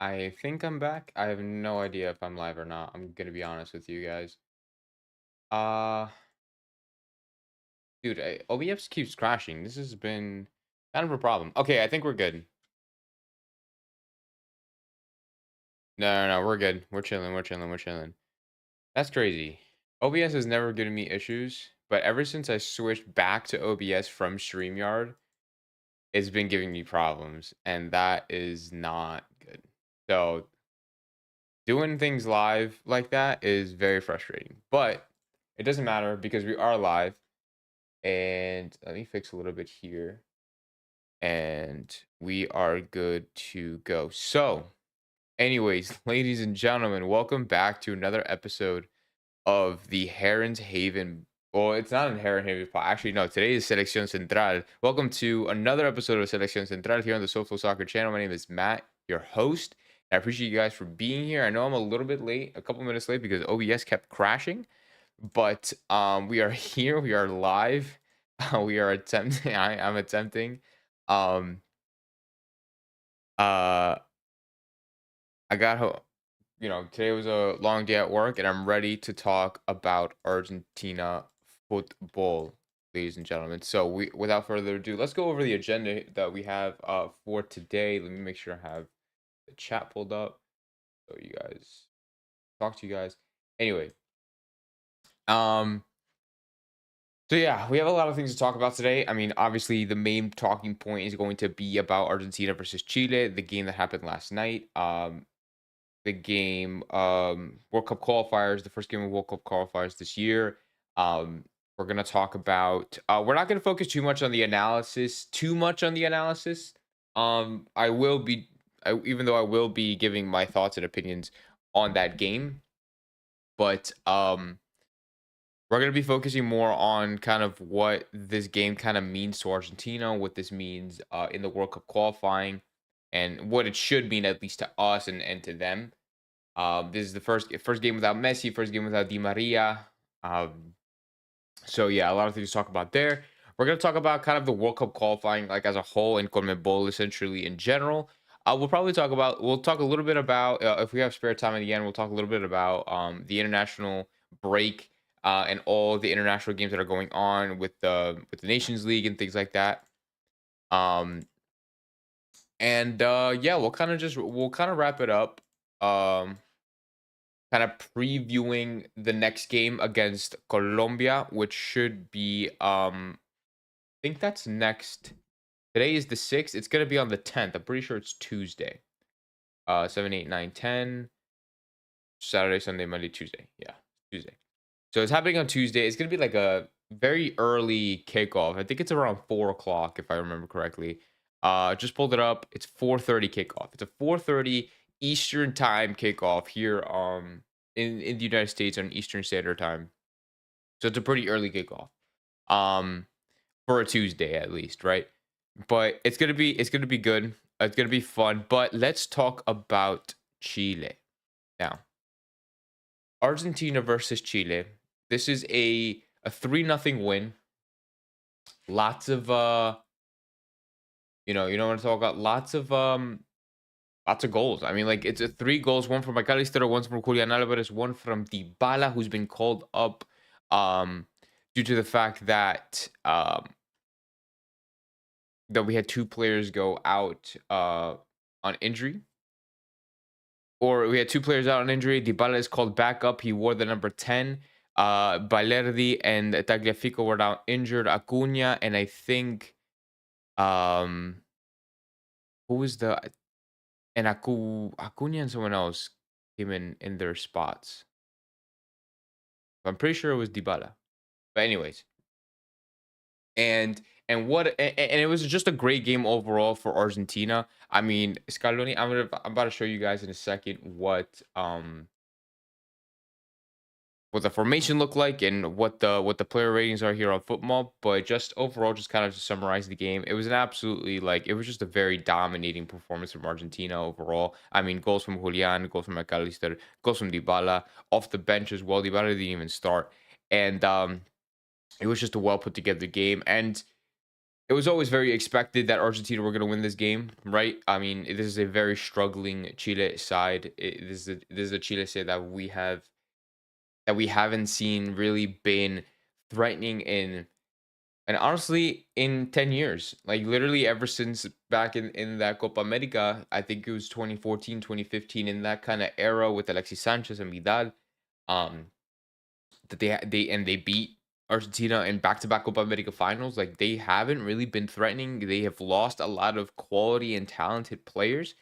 I think I'm back. I have no idea if I'm live or not. I'm gonna be honest with you guys. Uh, dude, OBS keeps crashing. This has been kind of a problem. Okay, I think we're good. No, we're good. We're chilling. We're chilling. We're chilling. That's crazy. OBS has never given me issues, but ever since I switched back to OBS from StreamYard, it's been giving me problems, and that is not good. So doing things live like that is very frustrating, but it doesn't matter because we are live. And let me fix a little bit here. And we are good to go. So, anyways, ladies and gentlemen, welcome back to another episode of the Heron's Haven. Well, it's not in Heron Haven. Actually, no, today is Selección Central. Welcome to another episode of Selección Central here on the SoFlo Soccer channel. My name is Matt, your host. I appreciate you guys for being here. I know I'm a little bit late, a couple minutes late because OBS kept crashing. But we are here. We are live. We are attempting. I'm attempting. Um, uh, I got today was a long day at work, and I'm ready to talk about Argentina football, ladies and gentlemen. So without further ado, let's go over the agenda that we have for today. Let me make sure I have the chat pulled up so you guys talk to you guys. Anyway, um. So yeah, we have a lot of things to talk about today. I mean, obviously the main talking point is going to be about Argentina versus Chile, the game that happened last night. The game World Cup qualifiers, the first game of World Cup qualifiers this year. We're gonna talk about we're not gonna focus too much on the analysis. I will be even though I will be giving my thoughts and opinions on that game, but we're going to be focusing more on kind of what this game kind of means to Argentina, what this means in the World Cup qualifying, and what it should mean at least to us and to them. This is the first game without Messi, first game without Di Maria. So yeah, a lot of things to talk about there. We're going to talk about kind of the World Cup qualifying like as a whole and CONMEBOL essentially in general. We'll talk a little bit about if we have spare time at the end, we'll talk a little bit about the international break and all the international games that are going on with the Nations League and things like that. Um, and yeah, we'll kind of wrap it up. Um, Kind of previewing the next game against Colombia, which should be I think that's next. Today is the 6th. It's gonna be on the 10th. I'm pretty sure it's Tuesday. 7, 8, 9, 10. Saturday, Sunday, Monday, Tuesday. Yeah, Tuesday. So it's happening on Tuesday. It's gonna be like a very early kickoff. I think it's around 4 o'clock if I remember correctly. Just pulled it up. It's 4:30 kickoff. It's a 4:30 Eastern time kickoff here in the United States on Eastern Standard Time. So it's a pretty early kickoff. Um for a Tuesday at least, right? But it's gonna be good. It's gonna be fun. But let's talk about Chile now. Argentina versus Chile. This is a 3-0 win. Lots of you know what I'm talking about. Lots of goals. I mean, like it's a 3 goals, one from McAllister, one from Julian Alvarez, one from Dybala, who's been called up due to the fact that we had 2 players go out on injury. Or we had 2 players out on injury. Dybala is called back up. He wore the number 10. Balerdi and Tagliafico were now injured. Acuna and I think um who was the and Acuna and someone else came in their spots. I'm pretty sure it was Dybala. But anyways, and and it was just a great game overall for Argentina. I mean, Scaloni, I'm about to show you guys in a second what the formation looked like and what the player ratings are here on football, but just overall, just kind of to summarize the game, it was an absolutely like it was just a very dominating performance from Argentina overall. I mean, goals from Julian, goals from McAllister, goals from Dybala off the bench as well. Dybala didn't even start, and it was just a well put together game. And it was always very expected that Argentina were going to win this game, right? I mean, this is a very struggling Chile side. This is a Chile side that we haven't seen really been threatening in, and honestly, in 10 years, like literally ever since back in that Copa America, I think it was 2014, 2015, in that kind of era with Alexis Sanchez and Vidal. Um, that they beat Argentina in back-to-back Copa America finals. Like, they haven't really been threatening. They have lost a lot of quality and talented players,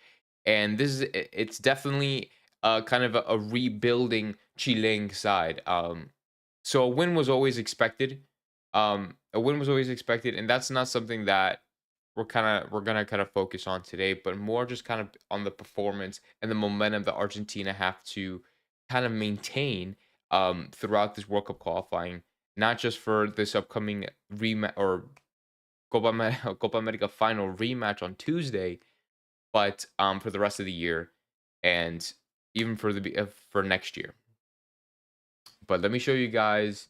and it's definitely kind of a rebuilding Chilean side. So a win was always expected. A win was always expected, and that's not something that we're gonna kind of focus on today, but more just kind of on the performance and the momentum that Argentina have to kind of maintain throughout this World Cup qualifying, not just for this upcoming rematch or Copa America final rematch on Tuesday, but for the rest of the year and even for next year. But let me show you guys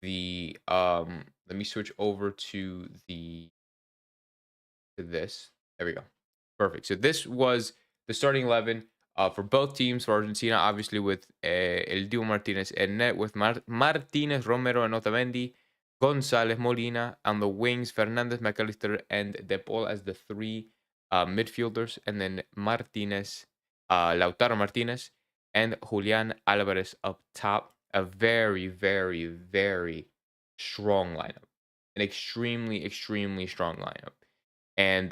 the let me switch over to this. There we go. Perfect. So this was the starting 11 for both teams. For Argentina, obviously with El Dibu Martinez and net, with Martinez, Romero, and Otamendi, Gonzalez, Molina on the wings, Fernandez, McAllister, and De Paul as the three midfielders, and then Martinez, Lautaro Martinez, and Julian Alvarez up top. A very, very, very strong lineup. An extremely, extremely strong lineup. And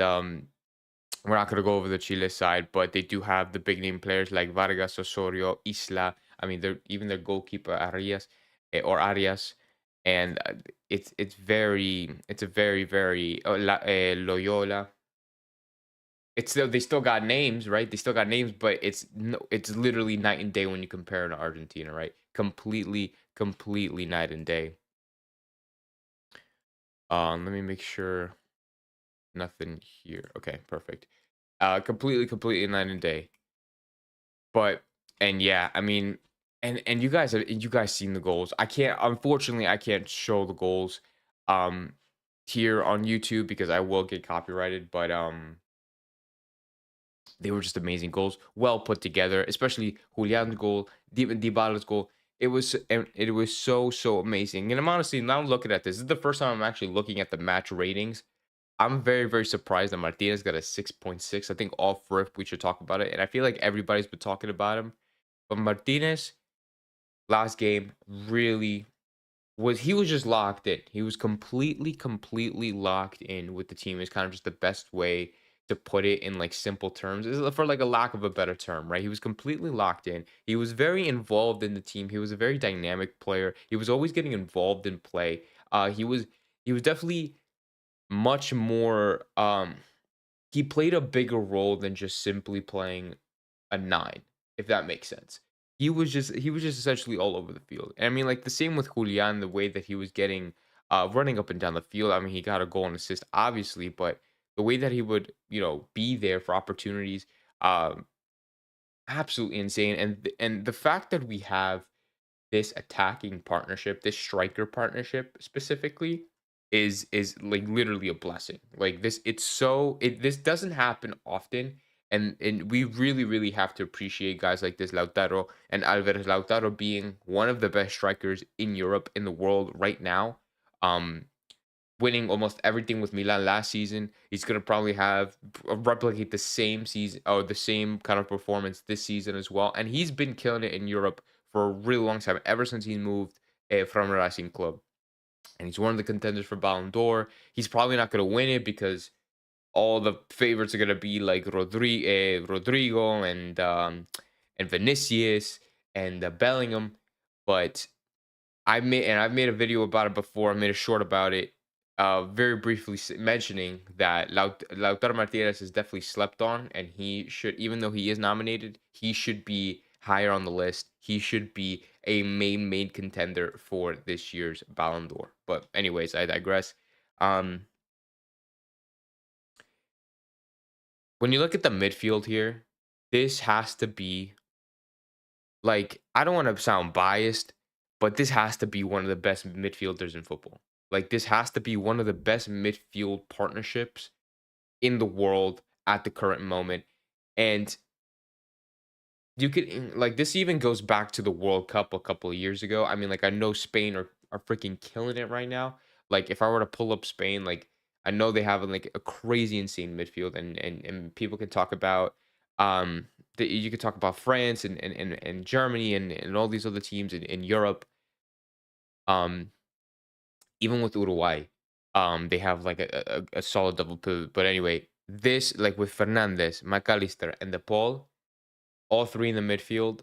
we're not going to go over the Chile side, but they do have the big name players like Vargas, Osorio, Isla. I mean, they're even their goalkeeper Arias, and it's a very very Loyola. It's still they still got names, right? They still got names, but it's literally night and day when you compare to Argentina, right? Completely night and day. Let me make sure nothing here. Okay, perfect. Completely night and day. But and yeah, I mean, and you guys seen the goals. Unfortunately I can't show the goals um here on YouTube because I will get copyrighted, but they were just amazing goals, well put together, especially Julian's goal, Dybala's goal. It was so amazing. And I'm honestly now looking at this. This is the first time I'm actually looking at the match ratings. I'm very, very surprised that Martinez got a 6.6. I think off rip we should talk about it. And I feel like everybody's been talking about him. But Martinez, last game, really he was just locked in. He was completely locked in with the team. Is kind of just the best way to put it in like simple terms. Is for like a lack of a better term, right? He was completely locked in. He was very involved in the team. He was a very dynamic player. He was always getting involved in play. He was definitely much more he played a bigger role than just simply playing a 9, if that makes sense. He was just essentially all over the field. And I mean, like the same with Julian, the way that he was getting running up and down the field. I mean, he got a goal and assist, obviously, but the way that he would, be there for opportunities, um, absolutely insane. And the fact that we have this attacking partnership, this striker partnership specifically is like literally a blessing. Like this doesn't happen often. And we really have to appreciate guys like this Lautaro and Alvarez. Lautaro being one of the best strikers in Europe, in the world right now. Um Winning almost everything with Milan last season. He's going to probably replicate the same season or the same kind of performance this season as well. And he's been killing it in Europe for a really long time, ever since he moved from Racing Club. And he's one of the contenders for Ballon d'Or. He's probably not going to win it because all the favorites are going to be like Rodrigo and Vinicius and Bellingham. But I've made a video about it before. I made a short about it, very briefly mentioning that Lautaro Martinez is definitely slept on, and he should, even though he is nominated, he should be higher on the list. He should be a main contender for this year's Ballon d'Or. But anyways, I digress. Um, when you look at the midfield here, this has to be like, I don't want to sound biased, but this has to be one of the best midfielders in football. Like this has to be one of the best midfield partnerships in the world at the current moment. And you could like this even goes back to the World Cup a couple of years ago. I mean, like I know Spain are freaking killing it right now. Like if I were to pull up Spain, like I know they have like a crazy insane midfield, and people can talk about you could talk about France and Germany and all these other teams in Europe. Um, Even with Uruguay, they have like a solid double pivot. But anyway, this like with Fernandez, McAllister, and the Paul, all three in the midfield,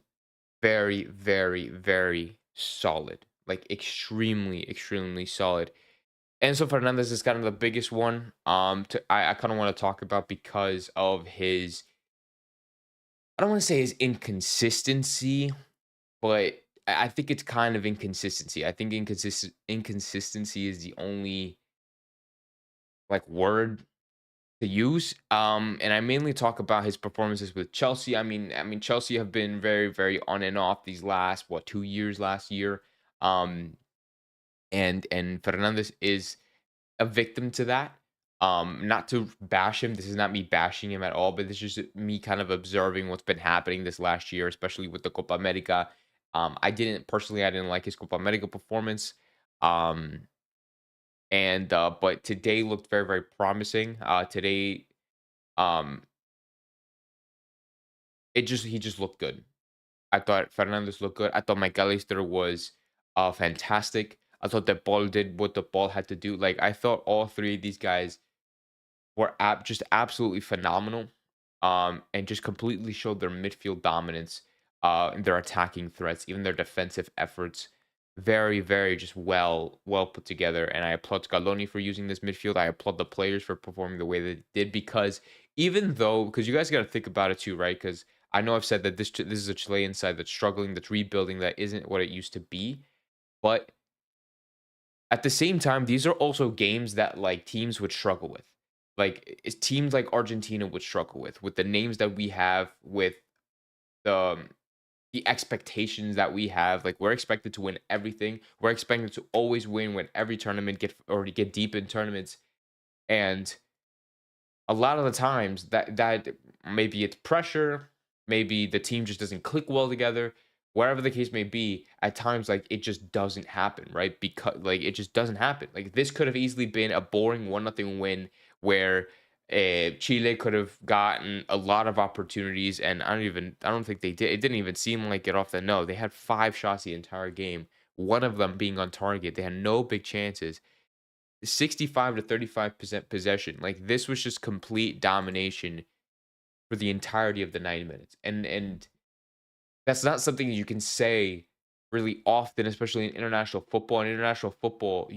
very, very, very solid. Like extremely, extremely solid. Enzo Fernandez is kind of the biggest one. I kind of want to talk about because of his. I don't want to say his inconsistency, but I think it's kind of inconsistency. I think inconsistency is the only like word to use. And I mainly talk about his performances with Chelsea. I mean Chelsea have been very, very on and off these last 2 years last year. Um, and Fernandez is a victim to that. Not to bash him. This is not me bashing him at all, but this is just me kind of observing what's been happening this last year, especially with the Copa America. I didn't like his Copa America performance. Um, and But today looked very, very promising. Today, um, he just looked good. I thought Fernandez looked good. I thought McAllister was fantastic. I thought that ball did what the ball had to do. Like I thought all three of these guys were just absolutely phenomenal, and just completely showed their midfield dominance, and their attacking threats, even their defensive efforts. Very, very just well put together. And I applaud Scaloni for using this midfield. I applaud the players for performing the way they did because because you guys got to think about it too, right? Because I know I've said that this is a Chilean side that's struggling, that's rebuilding, that isn't what it used to be, but at the same time, these are also games that like teams would struggle with. Teams like Argentina would struggle with the names that we have, with the the expectations that we have. Like we're expected to win everything. We're expected to always win every tournament, to get deep in tournaments. And a lot of the times that maybe it's pressure, maybe the team just doesn't click well together, whatever the case may be. At times, like it just doesn't happen, right? Because like it just doesn't happen. Like this could have easily been a boring 1-0 win where Chile could have gotten a lot of opportunities, and I don't think they did. It didn't even seem like it off the no. They had 5 shots the entire game, one of them being on target. They had no big chances. 65 to 35% possession. Like this was just complete domination for the entirety of the 90 minutes. And that's not something you can say really often, especially in international football. In international football,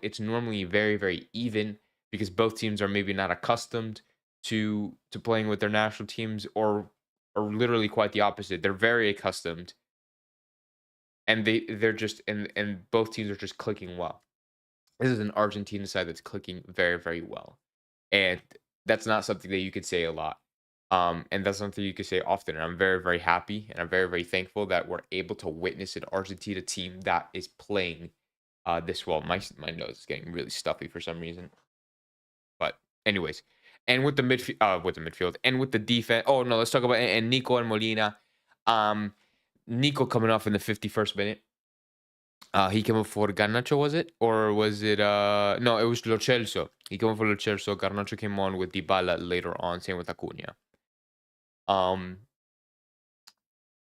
it's normally very, very even because both teams are maybe not accustomed to playing with their national teams, or literally quite the opposite. They're very accustomed, and they're just and both teams are just clicking well. This is an Argentina side that's clicking very, very well. And that's not something that you could say a lot. And that's something you could say often. And I'm very, very happy and I'm very, very thankful that we're able to witness an Argentina team that is playing this well. My nose is getting really stuffy for some reason. But anyways, and with the midfield and with the defense. Oh no, let's talk about and Nico and Molina. Um, Nico coming off in the 51st minute. He came up for Garnacho, was it? Or was it no, it was Lo Celso. He came up for Lo Celso. Garnacho came on with Dybala later on, same with Acuna. Um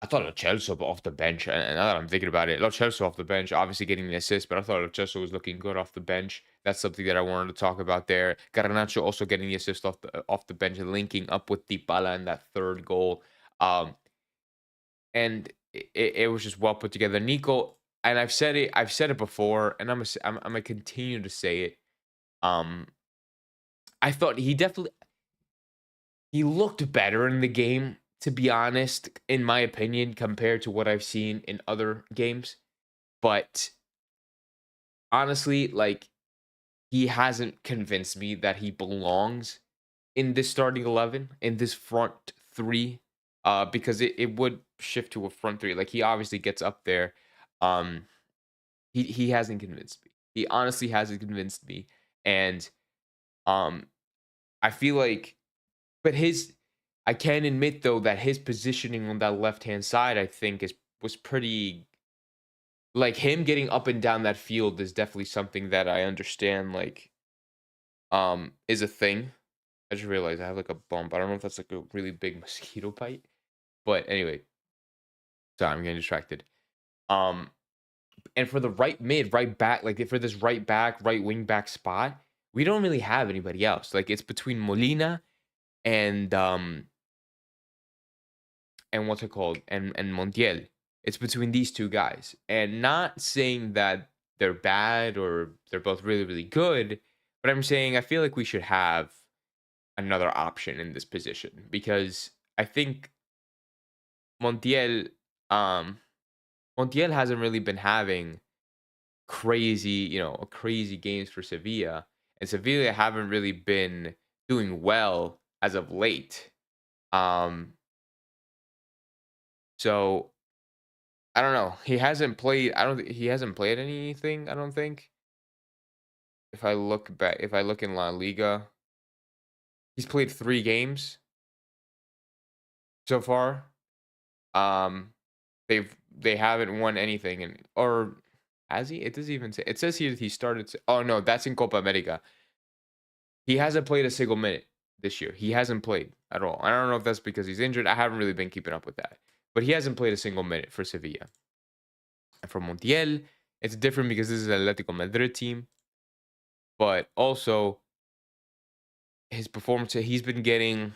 I thought Lo Celso off the bench, and now that I'm thinking about it, Lo Celso off the bench, obviously getting the assist, but I thought Lo Celso was looking good off the bench. That's something that I wanted to talk about there. Garnacho also getting the assist off the bench and linking up with Dybala in that third goal. And it was just well put together. Nico, and I've said it before, and I'm gonna continue to say it. Um, I thought he looked better in the game, to be honest, in my opinion, compared to what I've seen in other games. But honestly, like he hasn't convinced me that he belongs in this starting 11, in this front three, because it would shift to a front three. Like he obviously gets up there. Um, he hasn't convinced me. He honestly hasn't convinced me, and um, I feel like, but his, I can admit though that his positioning on that left hand side, I think, is was pretty like him getting up and down that field is definitely something that I understand. Like, is a thing. I just realized I have like a bump. I don't know if that's like a really big mosquito bite, but anyway, sorry, I'm getting distracted. Um, and for the right mid, right back, like for this right back, right wing back spot, we don't really have anybody else. Like it's between Molina and what's it called? And Montiel. It's between these two guys. And not saying that they're bad or they're both really, really good, but I'm saying I feel like we should have another option in this position because I think Montiel um Montiel hasn't really been having crazy, crazy games for Sevilla. And Sevilla haven't really been doing well as of late. Um so I don't know. He hasn't played. I don't. He hasn't played anything. I don't think. If I look back, if I look in La Liga, he's played 3 games so far. Um, they haven't won anything, and or has he? It doesn't even say. It says here that he started. Oh no, that's in Copa America. He hasn't played a single minute this year. He hasn't played at all. I don't know if that's because he's injured. I haven't really been keeping up with that, but he hasn't played a single minute for Sevilla. And for Montiel, it's different because this is an Atletico Madrid team, but also his performance, he's been getting,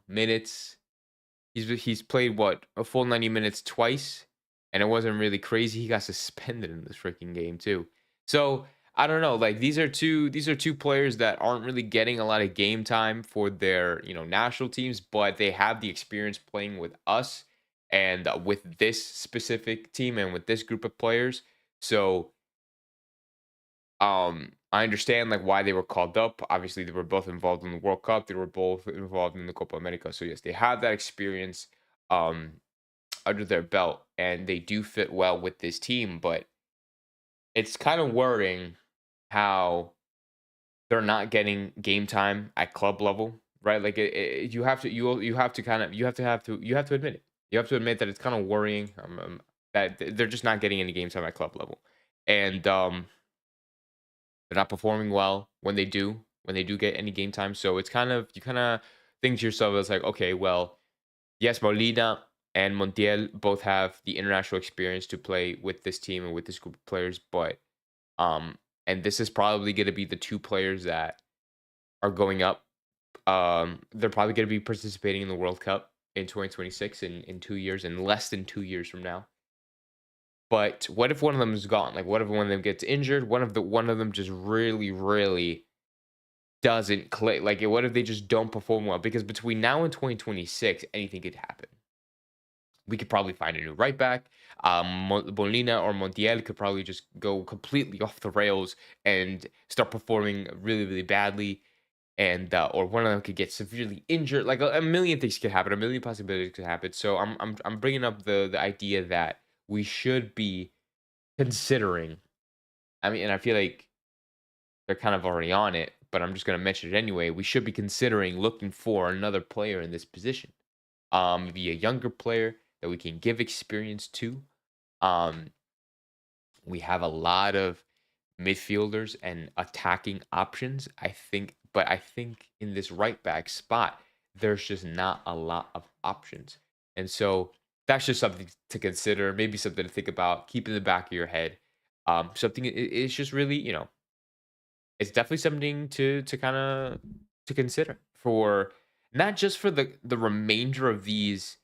minutes. He's played what, a full 90 minutes twice, and it wasn't really crazy. He got suspended in this freaking game too. So I don't know. Like these are two players that aren't really getting a lot of game time for their national teams, but they have the experience playing with us and with this specific team and with this group of players. So I understand like why they were called up. Obviously, they were both involved in the World Cup. They were both involved in the Copa America. So yes, they have that experience um under their belt, and they do fit well with this team. But it's kind of worrying how they're not getting game time at club level, right? Like you have to you have to kind of you have to admit it. You have to admit that it's kind of worrying that they're just not getting any game time at club level, and they're not performing well when they do get any game time. So it's kind of you kind of think to yourself, it's like, okay, well, yes, Molina and Montiel both have the international experience to play with this team and with this group of players, but um, and this is probably going to be the two players that are going up. They're probably going to be participating in the World Cup in 2026 in 2 years, in less than 2 years from now. But what if one of them is gone? Like, what if one of them gets injured? One of them just really, really doesn't click. Like, what if they just don't perform well? Because between now and 2026, anything could happen. We could probably find a new right back. Molina or Montiel could probably just go completely off the rails and start performing really, really badly. And or one of them could get severely injured. Like a million things could happen. A million possibilities could happen. So I'm bringing up the idea that we should be considering. I mean, and I feel like they're kind of already on it, but I'm just going to mention it anyway. We should be considering looking for another player in this position. Maybe a younger player that we can give experience to. Um, we have a lot of midfielders and attacking options, I think, but I think in this right back spot, there's just not a lot of options. And so that's just something to consider, maybe something to think about, keep in the back of your head. Something it's just really, it's definitely something to kind of to consider for not just for the remainder of these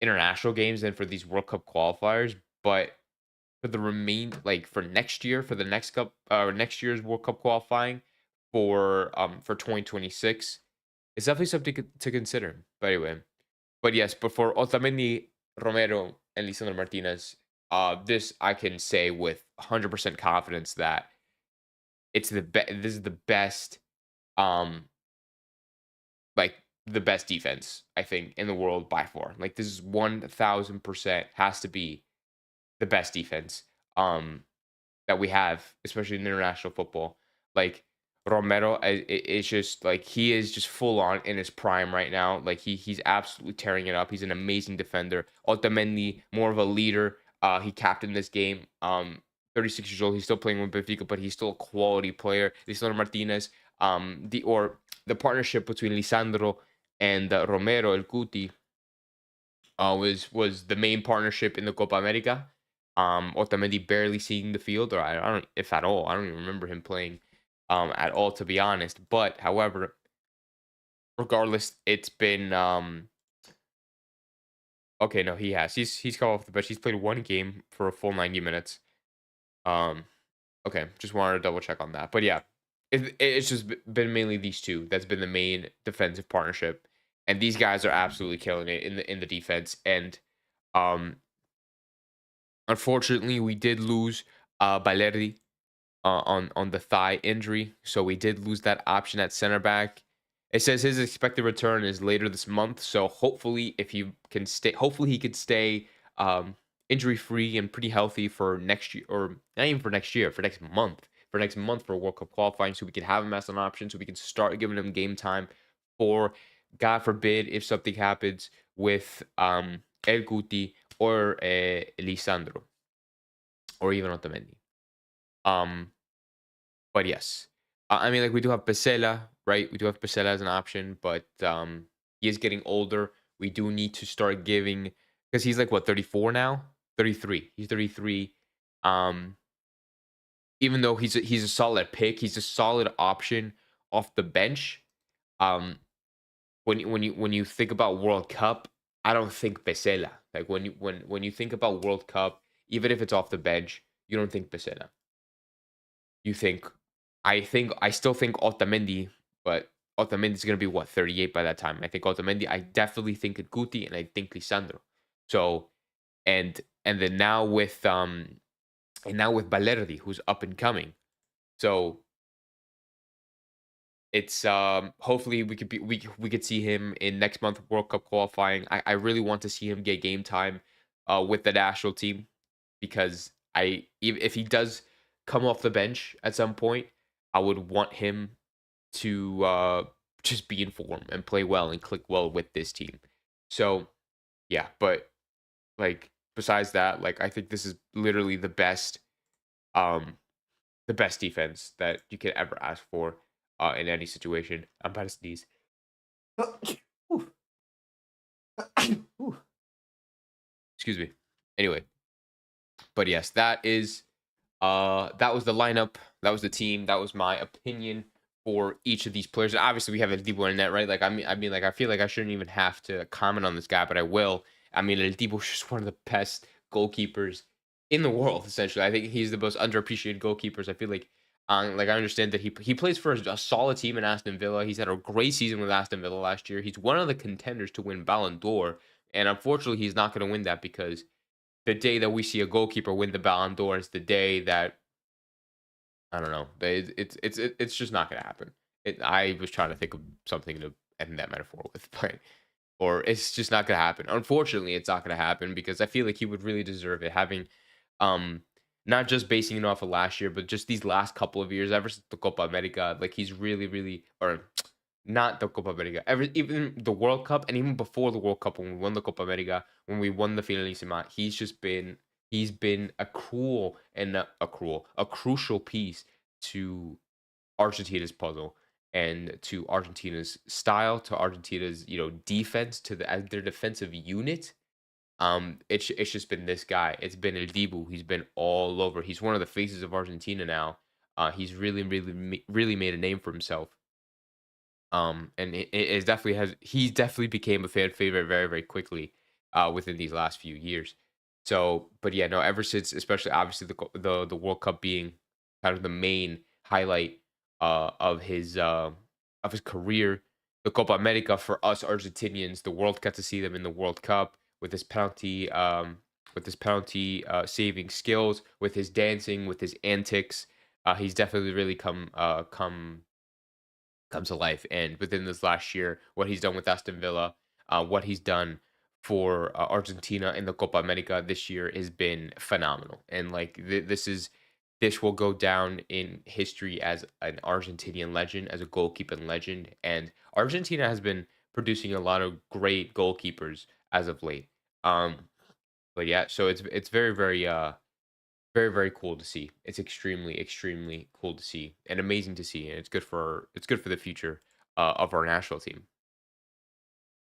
international games and for these World Cup qualifiers, but for the like for next year, for the next year's World Cup qualifying for 2026. It's definitely something to consider. But anyway, but yes, but for Otamendi, Romero, and Lisandro Martinez, this I can say with 100% confidence that this is the best um like the best defense I think in the world by far. Like this is 1000% has to be the best defense. Um that we have, especially in international football. Like Romero, it's just like he is just full on in his prime right now. Like he's absolutely tearing it up. He's an amazing defender. Otamendi, more of a leader. He captained this game. 36 years old. He's still playing with Benfica, but he's still a quality player. Lisandro Martinez. The partnership between Lisandro and Romero El Cuti was the main partnership in the Copa America. Otamendi barely seeing the field, or I don't, if at all. I don't even remember him playing at all, to be honest. But however, regardless, it's been okay. No, he has. He's come off the bench. He's played one game for a full 90 minutes. Um, okay, just wanted to double check on that. But yeah, it's just been mainly these two. That's been the main defensive partnership, and these guys are absolutely killing it in the defense. And um, unfortunately, we did lose Balerdi on the thigh injury, so we did lose that option at center back. It says his expected return is later this month, so hopefully, if he can stay, hopefully he could stay injury free and pretty healthy for next year, or not even for next year, for next month for World Cup qualifying, so we can have him as an option, so we can start giving him game time for, God forbid, if something happens with El Guti or Lisandro or even Otamendi. Um, but yes, I mean, like we do have Pesela, right? We do have Pesela as an option, but he is getting older. We do need to start giving because he's like what 34 now, 33. He's 33. Um, even though he's a solid pick, he's a solid option off the bench. Um, when you think about World Cup, I don't think Pesela. Like when you think about World Cup, even if it's off the bench, you don't think Pesela. You think I still think Otamendi, but Otamendi's gonna be what 38 by that time. I think Otamendi. I definitely think Guti, and I think Lisandro. So and then now with Balerdi, who's up and coming. So it's hopefully we could see him in next month World Cup qualifying. I really want to see him get game time with the national team because if he does come off the bench at some point, I would want him to just be in form and play well and click well with this team. So yeah, but like besides that, like I think this is literally um the best defense that you could ever ask for in any situation. I'm about to sneeze. Ooh. Ooh. Excuse me. Anyway, but yes, that was the lineup. That was the team. That was my opinion for each of these players. And obviously, we have El Divo in net, right? Like, I mean, like, I feel like I shouldn't even have to comment on this guy, but I will. I mean, El Divo is just one of the best goalkeepers in the world. Essentially, I think he's the most underappreciated goalkeepers. I feel like I understand that he plays for a solid team in Aston Villa. He's had a great season with Aston Villa last year. He's one of the contenders to win Ballon d'Or, and unfortunately, he's not going to win that because the day that we see a goalkeeper win the Ballon d'Or is the day that I don't know. It's just not gonna happen. I was trying to think of something to end that metaphor with, but or it's just not gonna happen. Unfortunately, it's not gonna happen because I feel like he would really deserve it. Having um not just basing it off of last year, but just these last couple of years, ever since the Copa America, like he's really, really or not the Copa America, even the World Cup, and even before the World Cup when we won the Copa America, when we won the Finalissima, he's been a crucial piece to Argentina's puzzle and to Argentina's style, to Argentina's defense, to their defensive unit. It's just been this guy. It's been El Dibu. He's been all over. He's one of the faces of Argentina now. He's really, really, really made a name for himself. And it definitely has. He definitely became a fan favorite very, very quickly, within these last few years. So, but yeah, no. Ever since, especially obviously the World Cup being kind of the main highlight of his career, the Copa America for us Argentinians, the world got to see them in the World Cup with his penalty saving skills, with his dancing, with his antics. He's definitely really come to life. And within this last year, what he's done with Aston Villa, what he's done for Argentina in the Copa America this year has been phenomenal. And like this is this will go down in history as an Argentinian legend, as a goalkeeping legend. And Argentina has been producing a lot of great goalkeepers as of late. Um, but yeah, so it's very, very, very cool to see. It's extremely, extremely cool to see and amazing to see. And it's good for the future of our national team.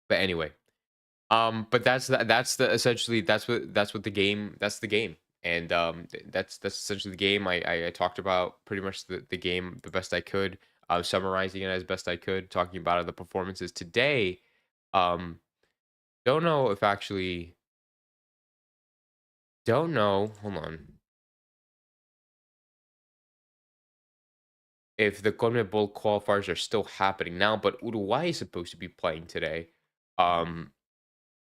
But anyway, but that's the essentially that's what the game that's the game. And that's essentially the game. I talked about pretty much the game the best I could, summarizing it as best I could, talking about the performances today. Um, don't know if actually don't know. Hold on. If the CONMEBOL qualifiers are still happening now, but Uruguay is supposed to be playing today. Um,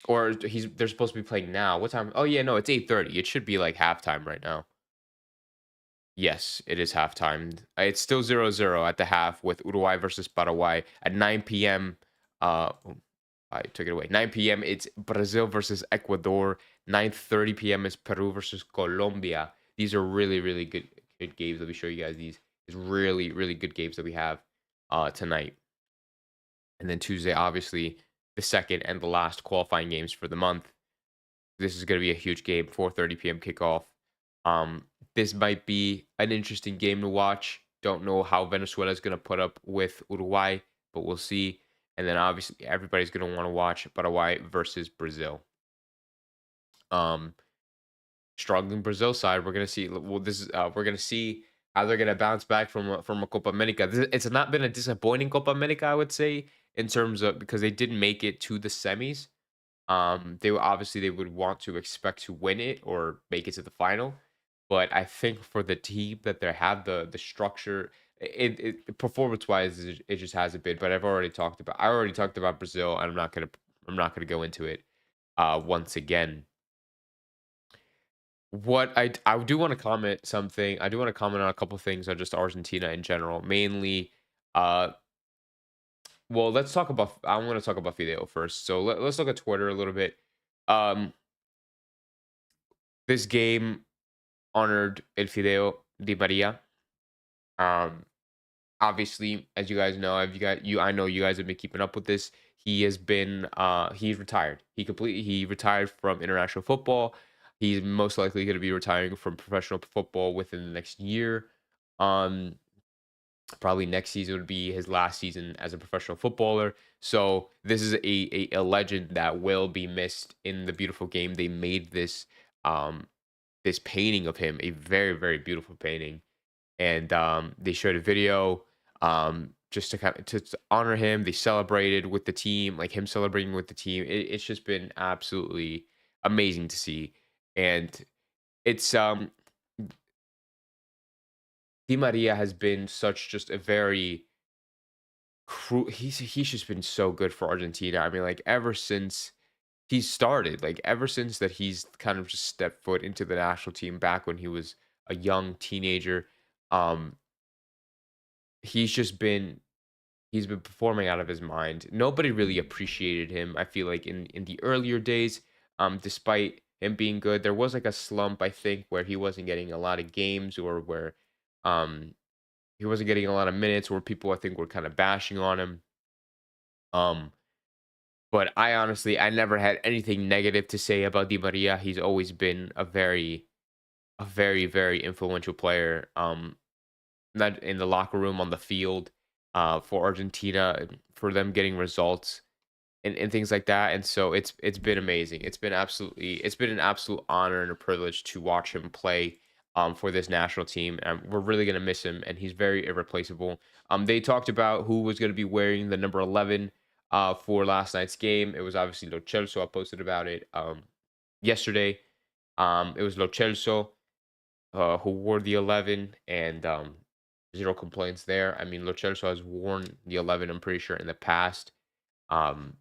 or they're supposed to be playing now. What time? Oh yeah, no, it's 8:30. It should be like halftime right now. Yes, it is halftime. It's still 0-0 at the half with Uruguay versus Paraguay at 9 p.m. Oh, I took it away. 9 p.m. It's Brazil versus Ecuador. 9:30 p.m. is Peru versus Colombia. These are really, really good games. Let me show you guys these. It's really, really good games that we have tonight. And then Tuesday, obviously, the second and the last qualifying games for the month. This is going to be a huge game, 4:30 p.m. kickoff. This might be an interesting game to watch. Don't know how Venezuela is going to put up with Uruguay, but we'll see. And then obviously everybody's going to want to watch Paraguay versus Brazil. Um, Struggling Brazil side, we're going to see. Well, this is we're going to see how they're going to bounce back from a Copa America. It's not been a disappointing Copa America, I would say, in terms of because they didn't make it to the semis. They would want to expect to win it or make it to the final, but I think for the team that they have the structure, it performance wise, it just hasn't been. But I already talked about Brazil, and I'm not gonna go into it once again. I do want to comment something. I do want to comment on a couple things on just Argentina in general, mainly. Uh, well, let's talk about. I want to talk about Fideo first. So let's look at Twitter a little bit. Um, This game honored El Fideo Di Maria. Um, Obviously, as you guys know, I know you guys have been keeping up with this. He's retired. He retired from international football. He's most likely going to be retiring from professional football within the next year. Um, Probably next season would be his last season as a professional footballer. So this is a legend that will be missed in the beautiful game. They made um this painting of him, a very, very beautiful painting. And they showed a video just to to honor him. They celebrated with the team, like him celebrating with the team. It's just been absolutely amazing to see. And it's Di Maria has been such just a very he's just been so good for Argentina. I mean, like ever since he started, like ever since that he's kind of just stepped foot into the national team back when he was a young teenager. Um, he's just been he's been performing out of his mind. Nobody really appreciated him. I feel like in the earlier days, despite him being good, there was like a slump I think where he wasn't getting a lot of games or where um he wasn't getting a lot of minutes where people I think were kind of bashing on him. Um but I never had anything negative to say about Di Maria. He's always been a very, very influential player. Not in the locker room, on the field, for Argentina, for them getting results and things like that. And so it's been amazing. It's been an absolute honor and a privilege to watch him play for this national team. And we're really gonna miss him, and he's very irreplaceable. They talked about who was gonna be wearing the number 11 for last night's game. It was obviously Lo Celso. I posted about it yesterday. It was Lo Celso who wore the 11, and zero complaints there. I mean, Lo Celso has worn the 11, I'm pretty sure, in the past, um,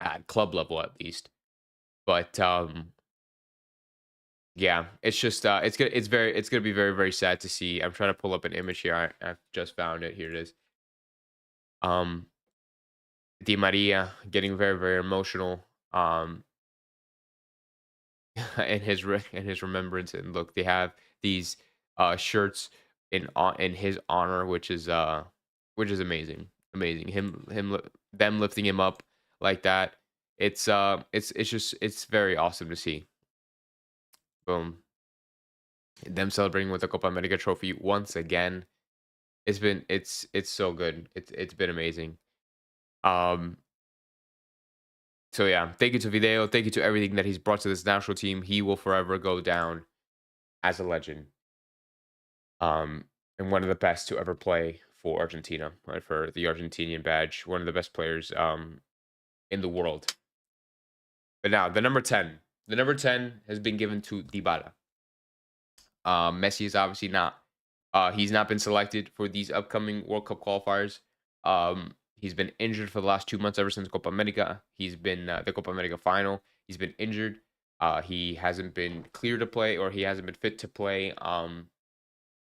at club level at least. But yeah, it's just it's gonna be very, very sad to see. I'm trying to pull up an image here. I've just found it. Here it is. Um, Di Maria getting very, very emotional. In his remembrance, and look, they have these shirts in his honor, which is amazing. Amazing. Them lifting him up like that. It's just it's very awesome to see. Boom. Them celebrating with the Copa America trophy once again. It's so good. It's been amazing. Um so yeah, thank you to Video. Thank you to everything that he's brought to this national team. He will forever go down as a legend. Um and one of the best to ever play for Argentina, right? For the Argentinian badge. One of the best players in the world. But now the number 10. The number 10 has been given to Dybala. Messi is obviously not. He's not been selected for these upcoming World Cup qualifiers. He's been injured for the last 2 months ever since Copa America. He's been the Copa America final. He's been injured. He hasn't been clear to play, or he hasn't been fit to play,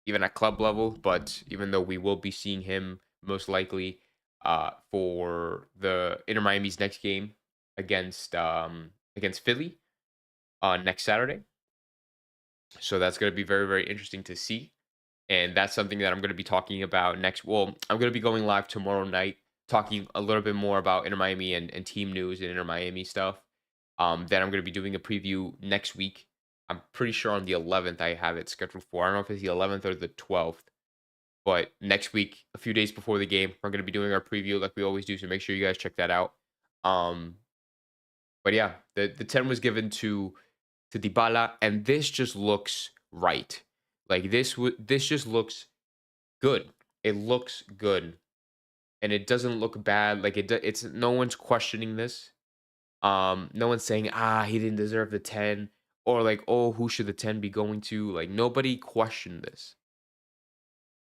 even at club level. But even though we will be seeing him most likely for the Inter Miami's next game against Philly on next Saturday. So that's going to be very, very interesting to see. And that's something that I'm going to be talking about next. Well, I'm going to be going live tomorrow night, talking a little bit more about Inter Miami and team news and Inter Miami stuff. Then I'm going to be doing a preview next week. I'm pretty sure on the 11th I have it scheduled for. I don't know if it's the 11th or the 12th, but next week, a few days before the game, we're going to be doing our preview like we always do. So make sure you guys check that out. Um, but yeah, the 10 was given to Dybala, and this just looks right. Like this just looks good. It looks good, and it doesn't look bad. Like it's no one's questioning this. No one's saying he didn't deserve the 10, or like, oh, who should the 10 be going to? Like nobody questioned this.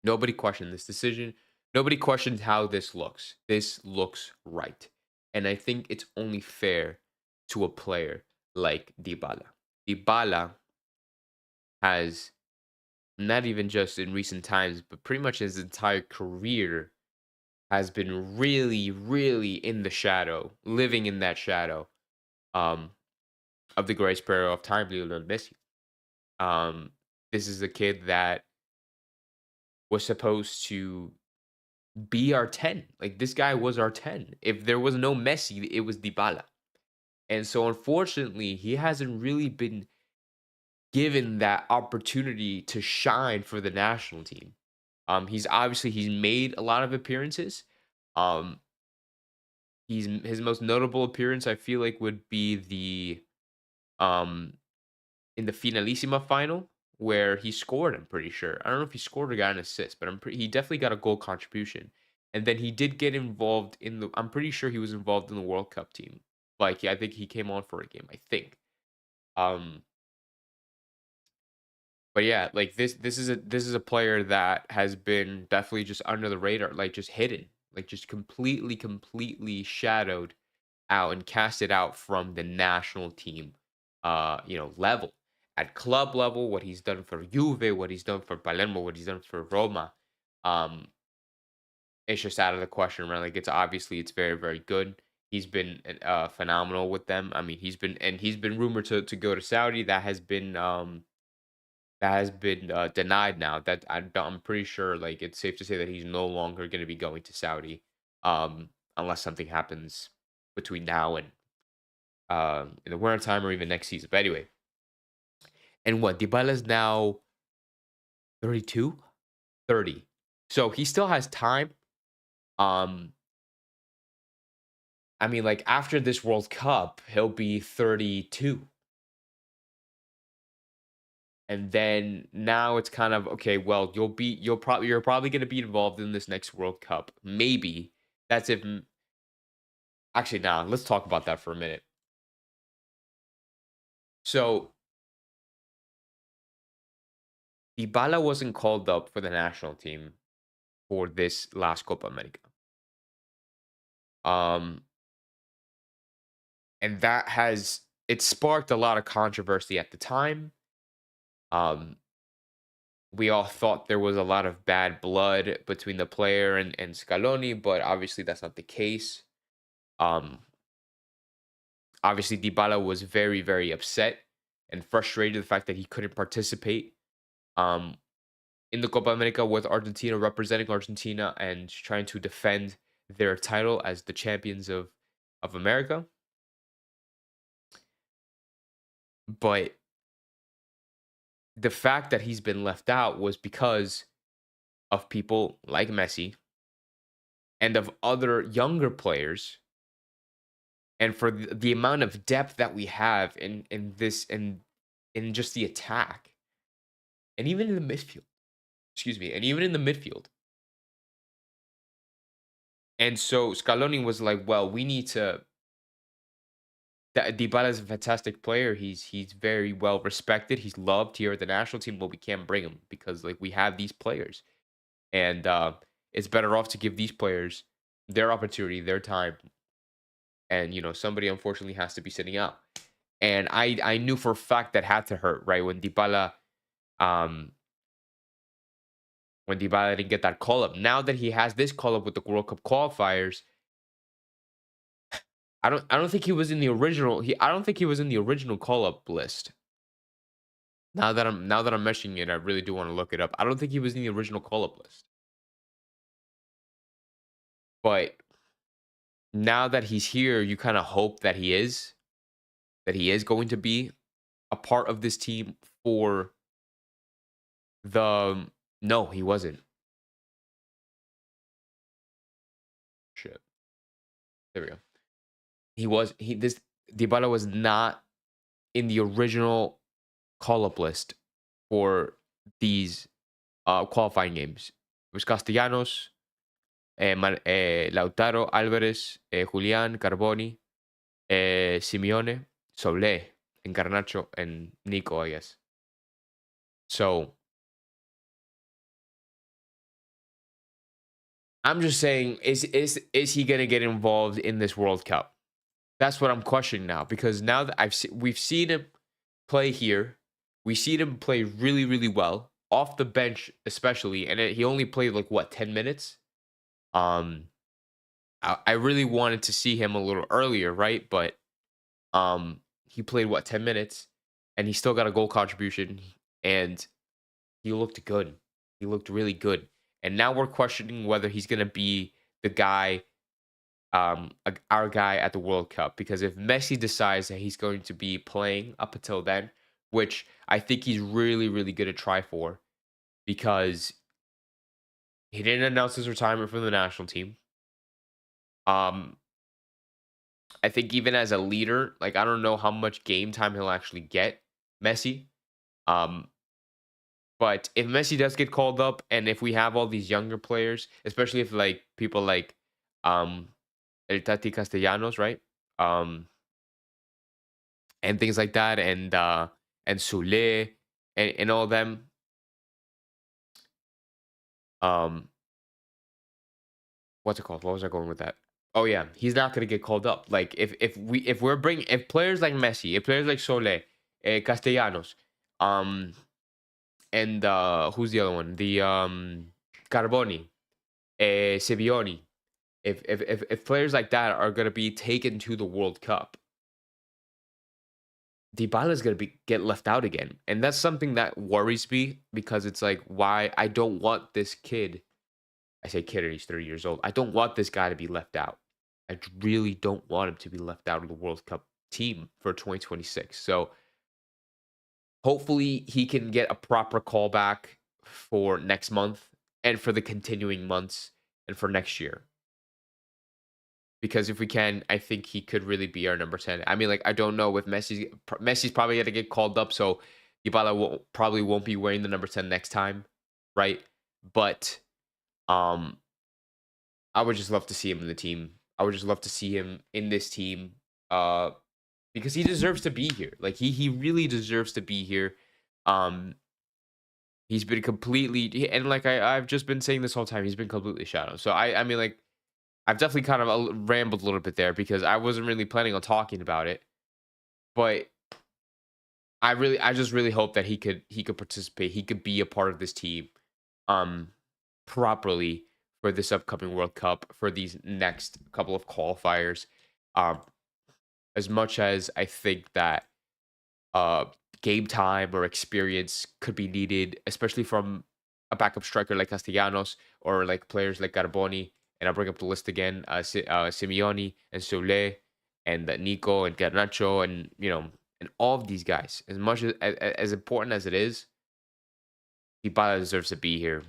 Nobody questioned this decision. Nobody questioned how this looks. This looks right, and I think it's only fair to a player like Dybala. Dybala has, not even just in recent times, but pretty much his entire career, has been really, really in the shadow, living in that shadow um, of the greatest player of time, Lionel Messi. Um, this is a kid that was supposed to be our 10. Like, this guy was our 10. If there was no Messi, it was Dybala. And so, unfortunately, he hasn't really been given that opportunity to shine for the national team. He's made a lot of appearances. Um, his most notable appearance, I feel like, would be the um in the Finalissima final where he scored. I'm pretty sure. I don't know if he scored or got an assist, but he definitely got a goal contribution. And then he did get involved in the. I'm pretty sure he was involved in the World Cup team. Like I think he came on for a game. I think. Um, But yeah, like this is a player that has been definitely just under the radar, like just hidden, like just completely shadowed out and casted out from the national team level. At club level, what he's done for Juve, what he's done for Palermo, what he's done for Roma, um, it's just out of the question, right? Like it's very, very good. He's been phenomenal with them. I mean, he's been rumored to go to Saudi. That has been denied now. I'm pretty sure, like it's safe to say that he's no longer going to be going to Saudi, unless something happens between now and in the winter time or even next season. But anyway, and what Dybala's now 32, 30, so he still has time. Um, I mean, like after this World Cup, he'll be 32. And then now it's kind of okay. Well, you're probably going to be involved in this next World Cup. Maybe that's if actually now let's talk about that for a minute. So Dybala wasn't called up for the national team for this last Copa America. Um, and that has it sparked a lot of controversy at the time. Um, we all thought there was a lot of bad blood between the player and Scaloni, but obviously that's not the case. Um, Obviously, Dybala was very, very upset and frustrated the fact that he couldn't participate. Um, in the Copa America with Argentina, representing Argentina and trying to defend their title as the champions of America. But the fact that he's been left out was because of people like Messi and of other younger players, and for the amount of depth that we have in this and in just the attack and even in the midfield. Excuse me, and even in the midfield. And so Scaloni was like, "Well, we need to." Dybala is a fantastic player. He's very well respected. He's loved here at the national team, but we can't bring him because like we have these players, and it's better off to give these players their opportunity, their time, and somebody unfortunately has to be sitting out. And I knew for a fact that had to hurt, right? Um when Dybala didn't get that call up. Now that he has this call up with the World Cup qualifiers, I don't think he was in the original. I don't think he was in the original call up list. Now that I'm mentioning it, I really do want to look it up. I don't think he was in the original call up list. But now that he's here, you kind of hope that he is going to be a part of this team for the no, he wasn't. Shit. There we go. This Dybala was not in the original call up list for these qualifying games. It was Castellanos, Lautaro, Alvarez, Julian, Carboni, Simeone, Solé, and Garnacho, and Nico, I guess. So I'm just saying, is he gonna get involved in this World Cup? That's what I'm questioning now, because now that we've seen him play here, we seen him play really, really well off the bench, especially, and he only played like what 10 minutes. Um, I really wanted to see him a little earlier, right? But he played what 10 minutes, and he still got a goal contribution, and he looked good. He looked really good, and now we're questioning whether he's gonna be the guy, our guy at the World Cup. Because if Messi decides that he's going to be playing up until then, which I think he's really, really gonna try for, because he didn't announce his retirement from the national team. Um, I think even as a leader, like I don't know how much game time he'll actually get, Messi. Um, but if Messi does get called up, and if we have all these younger players, especially if like people like um El Tati Castellanos, right? Um, and things like that, and Sule and all them. Um, what's it called? What was I going with that? Oh yeah, he's not gonna get called up. Like if we're bringing if players like Messi, if players like Sole, Castellanos, um, and who's the other one? The Carboni, Sibioni. If players like that are gonna be taken to the World Cup, Dybala is gonna get left out again, and that's something that worries me, because it's like, why I don't want this kid. I say kid, and he's 30 years old. I don't want this guy to be left out. I really don't want him to be left out of the World Cup team for 2026. So hopefully he can get a proper callback for next month and for the continuing months and for next year. Because if we can, I think he could really be our number 10. I mean, like, I don't know if Messi's probably going to get called up, so Dybala probably won't be wearing the number 10 next time, right? But um, I would just love to see him in the team. I would just love to see him in this team, because he deserves to be here. Like he really deserves to be here. Um, he's been and like I've just been saying this whole time, he's been completely shadowed. So I mean, like, I've definitely kind of rambled a little bit there because I wasn't really planning on talking about it, but I just really hope that he could participate. He could be a part of this team, um, properly for this upcoming World Cup, for these next couple of qualifiers. Um, as much as I think that uh game time or experience could be needed, especially from a backup striker like Castellanos or like players like Carboni, and I'll bring up the list again, Simeone and Sole and Nico and Garnacho and and all of these guys. As much as important as it is, Dybala deserves to be here.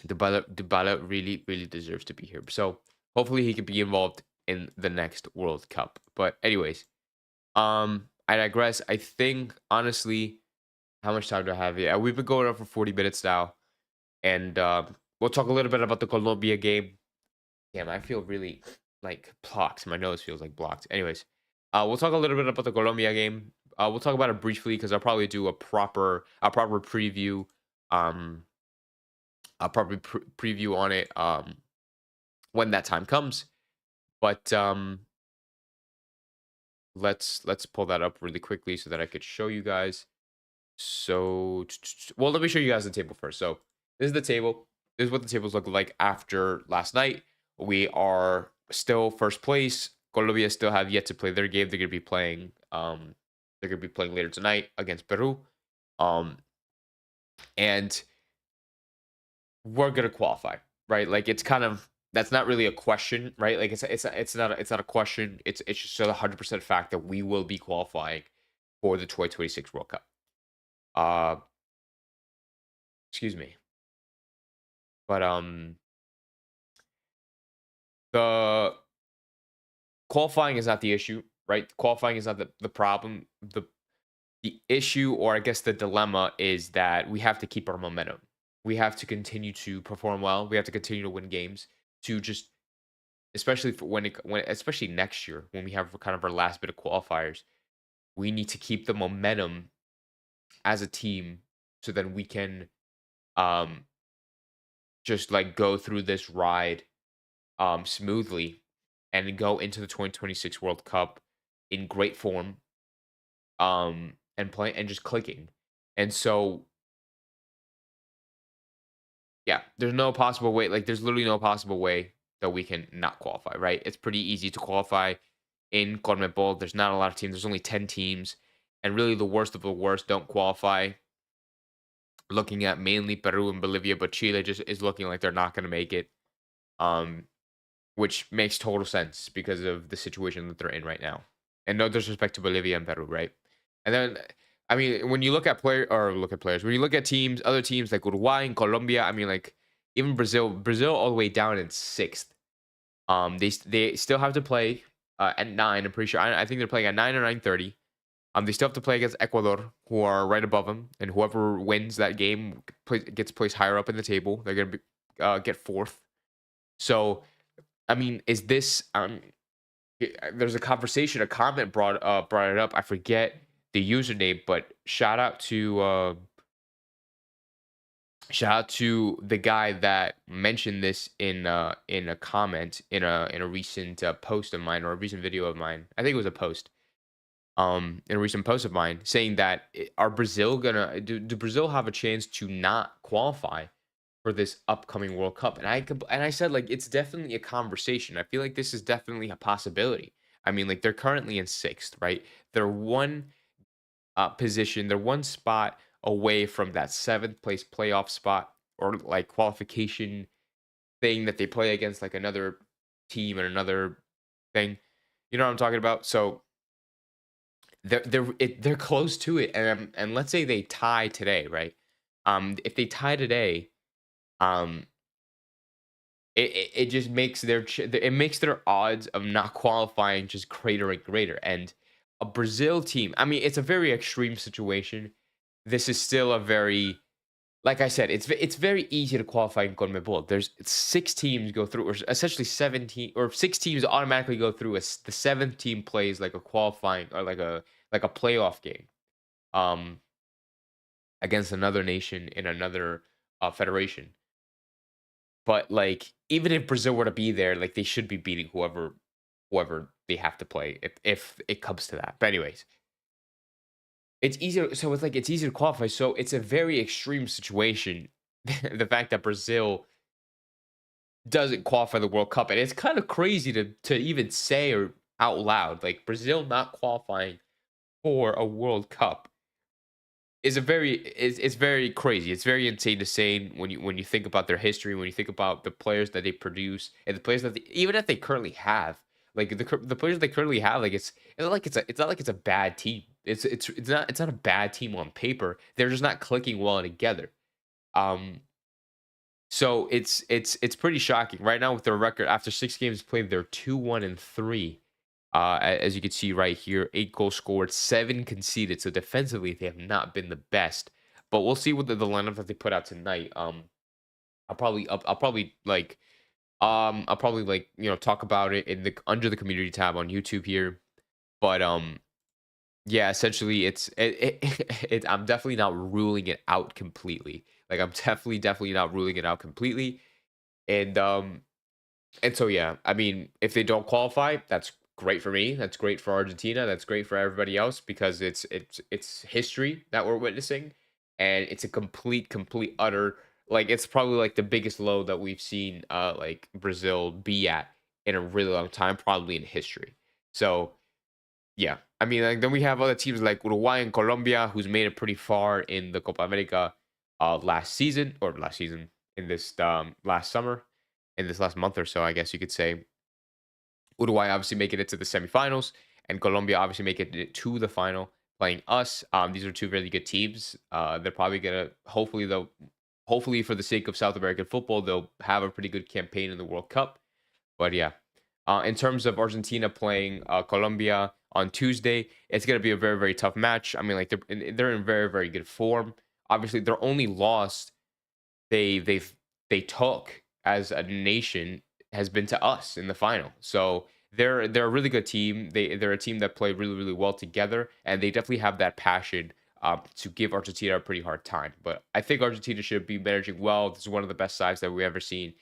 Dybala really really deserves to be here. So hopefully he can be involved in the next World Cup. But anyways, I digress. I think honestly, how much time do I have? Yeah, we've been going on for 40 minutes now, and we'll talk a little bit about the Colombia game. Damn, I feel really like blocked. My nose feels like blocked. Anyways, we'll talk a little bit about the Colombia game. We'll talk about it briefly because I'll probably do a proper preview. Um, I'll probably preview on it when that time comes. But let's pull that up really quickly so that I could show you guys. So, well, let me show you guys the table first. So, this is the table. This is what the tables look like after last night. We are still first place. Colombia still have yet to play their game. They're gonna be playing. They're gonna be playing later tonight against Peru. Um, and we're gonna qualify, right? Like it's kind of that's not really a question, right? Like it's not a question. It's just a 100% fact that we will be qualifying for the 2026 World Cup. Uh, excuse me. But the qualifying is not the issue, right? Qualifying is not the problem. The issue, or I guess the dilemma, is that we have to keep our momentum. We have to continue to perform well. We have to continue to win games to just, especially for especially next year when we have kind of our last bit of qualifiers. We need to keep the momentum as a team so then we can um just like go through this ride smoothly and go into the 2026 World Cup in great form, and play and just clicking. And so, yeah, there's no possible way. Like, there's literally no possible way that we can not qualify. Right? It's pretty easy to qualify in CONMEBOL. There's not a lot of teams. There's only 10 teams, and really the worst of the worst don't qualify. Looking at mainly Peru and Bolivia, but Chile just is looking like they're not going to make it. Um, which makes total sense because of the situation that they're in right now. And no disrespect to Bolivia and Peru, right? And then, I mean, when you look at players, when you look at teams, other teams like Uruguay and Colombia, I mean, like even Brazil all the way down in sixth. They still have to play at 9. I'm pretty sure. I think they're playing at 9 or 9:30. They still have to play against Ecuador, who are right above them, and whoever wins that game gets placed higher up in the table. They're gonna get fourth. So I mean, is this there's a conversation, a comment brought it up. I forget the username, but shout out to the guy that mentioned this in a comment in a recent post of mine, or a recent video of mine. I think it was a post. In a recent post of mine, saying that are Brazil gonna do Brazil have a chance to not qualify for this upcoming World Cup? And I said, like, it's definitely a conversation. I feel like this is definitely a possibility. I mean, like, they're currently in sixth, right? They're one position, they're one spot away from that seventh place playoff spot, or like qualification thing that they play against like another team and another thing. You know what I'm talking about? So they're close to it, and let's say they tie today, right? If they tie today, um, it just makes it makes their odds of not qualifying just greater and greater. And a Brazil team, I mean, it's a very extreme situation. This is still a very, like I said, it's very easy to qualify in CONMEBOL. There's 6 teams go through, or essentially 17 or 6 teams automatically go through. The seventh team plays like a qualifying, or like a playoff game, um, against another nation in another federation. But like, even if Brazil were to be there, like they should be beating whoever they have to play if it comes to that. But anyways, it's easier. So it's easier to qualify. So it's a very extreme situation. The fact that Brazil doesn't qualify the World Cup, and it's kind of crazy to even say or out loud, like Brazil not qualifying for a World Cup is a very it's very crazy. It's very insane to say when you think about their history, when you think about the players that they produce and the players that even if they currently have, like the players they currently have, like it's not like it's a bad team. It's not a bad team on paper. They're just not clicking well together. Um, so it's pretty shocking right now with their record after 6 games played. They're 2-1-3. As you can see right here, 8 goals scored, 7 conceded. So defensively, they have not been the best. But we'll see what the lineup that they put out tonight. I'll probably like talk about it in the under the community tab on YouTube here. But yeah, essentially I'm definitely not ruling it out completely. Like I'm definitely not ruling it out completely. And so yeah, I mean, if they don't qualify, that's great for me. That's great for Argentina. That's great for everybody else because it's history that we're witnessing, and it's a complete utter, like it's probably like the biggest low that we've seen like Brazil be at in a really long time, probably in history. So yeah, I mean, like then we have other teams like Uruguay and Colombia who's made it pretty far in the Copa America last season in this last summer, in this last month or so, I guess you could say. Uruguay obviously making it to the semifinals, and Colombia obviously making it to the final, playing us. These are two really good teams. They're probably gonna hopefully for the sake of South American football, they'll have a pretty good campaign in the World Cup. But yeah, in terms of Argentina playing Colombia on Tuesday, it's gonna be a very tough match. I mean, like they're in very good form. Obviously, their only loss they took as a nation has been to us in the final. So they're a really good team. They're a team that play really well together, and they definitely have that passion to give Argentina a pretty hard time. But I think Argentina should be managing well. This is one of the best sides that we've ever seen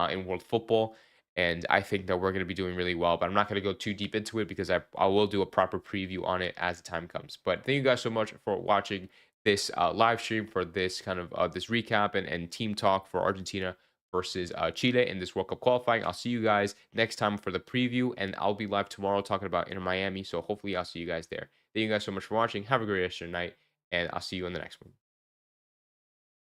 in world football. And I think that we're going to be doing really well, but I'm not going to go too deep into it because I will do a proper preview on it as the time comes. But thank you guys so much for watching this live stream, for this kind of this recap and team talk for Argentina versus Chile in this World Cup qualifying. I'll see you guys next time for the preview, and I'll be live tomorrow talking about Inter Miami. So hopefully I'll see you guys there. Thank you guys so much for watching. Have a great rest of your night, and I'll see you in the next one.